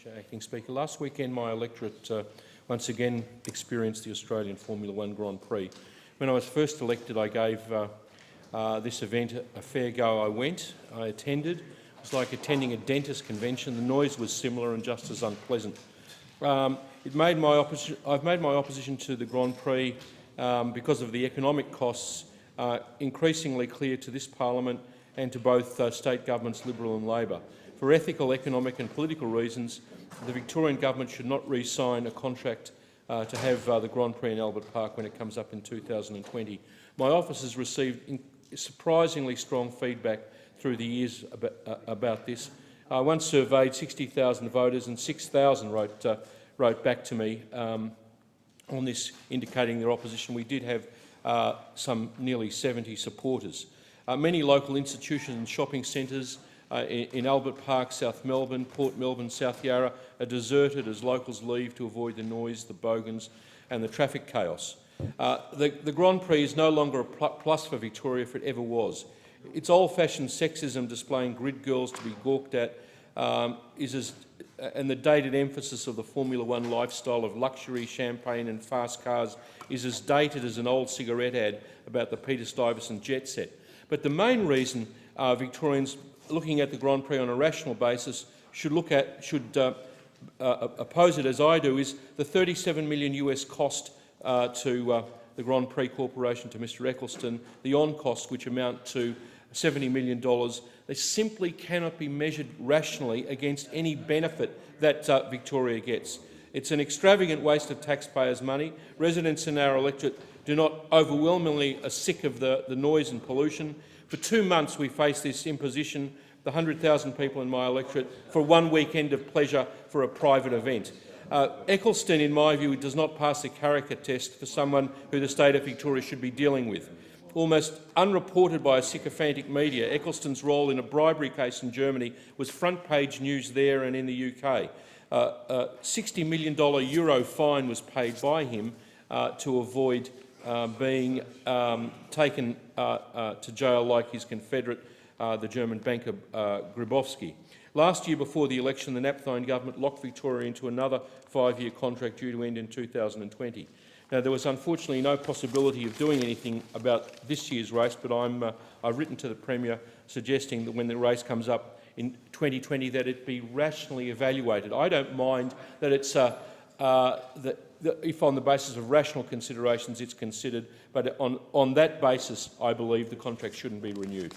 Acting Speaker. Last weekend my electorate once again experienced the Australian Formula One Grand Prix. When I was first elected, I gave this event a fair go. I attended. It was like attending a dentist convention. The noise was similar and just as unpleasant. I've made my opposition to the Grand Prix because of the economic costs increasingly clear to this parliament and to both state governments, Liberal and Labor. For ethical, economic and political reasons, the Victorian government should not re-sign a contract to have the Grand Prix in Albert Park when it comes up in 2020. My office has received surprisingly strong feedback through the years about this. I once surveyed 60,000 voters and 6,000 wrote back to me on this, indicating their opposition. We did have some nearly 70 supporters. Many local institutions and shopping centres in Albert Park, South Melbourne, Port Melbourne, South Yarra are deserted as locals leave to avoid the noise, the bogans and the traffic chaos. The Grand Prix is no longer a plus for Victoria if it ever was. Its old-fashioned sexism displaying grid girls to be gawked at and the dated emphasis of the Formula One lifestyle of luxury, champagne and fast cars is as dated as an old cigarette ad about the Peter Stuyvesant jet set. But the main reason Victorians looking at the Grand Prix on a rational basis should oppose it as I do is the $37 million US cost to the Grand Prix Corporation, to Mr Eccleston, the on-costs which amount to $70 million. They simply cannot be measured rationally against any benefit that Victoria gets. It's an extravagant waste of taxpayers' money. Residents in our electorate do not overwhelmingly are sick of the noise and pollution. For 2 months we face this imposition, the 100,000 people in my electorate, for one weekend of pleasure for a private event. Eccleston, in my view, does not pass the character test for someone who the state of Victoria should be dealing with. Almost unreported by a sycophantic media, Eccleston's role in a bribery case in Germany was front-page news there and in the UK. A $60 million euro fine was paid by him to avoid being taken to jail like his confederate, the German banker Grabowski. Last year, before the election, the Napthine government locked Victoria into another 5-year contract due to end in 2020. Now, there was unfortunately no possibility of doing anything about this year's race, but I've written to the Premier suggesting that when the race comes up in 2020 that it be rationally evaluated. I don't mind that it's if on the basis of rational considerations it's considered, but on that basis I believe the contract shouldn't be renewed.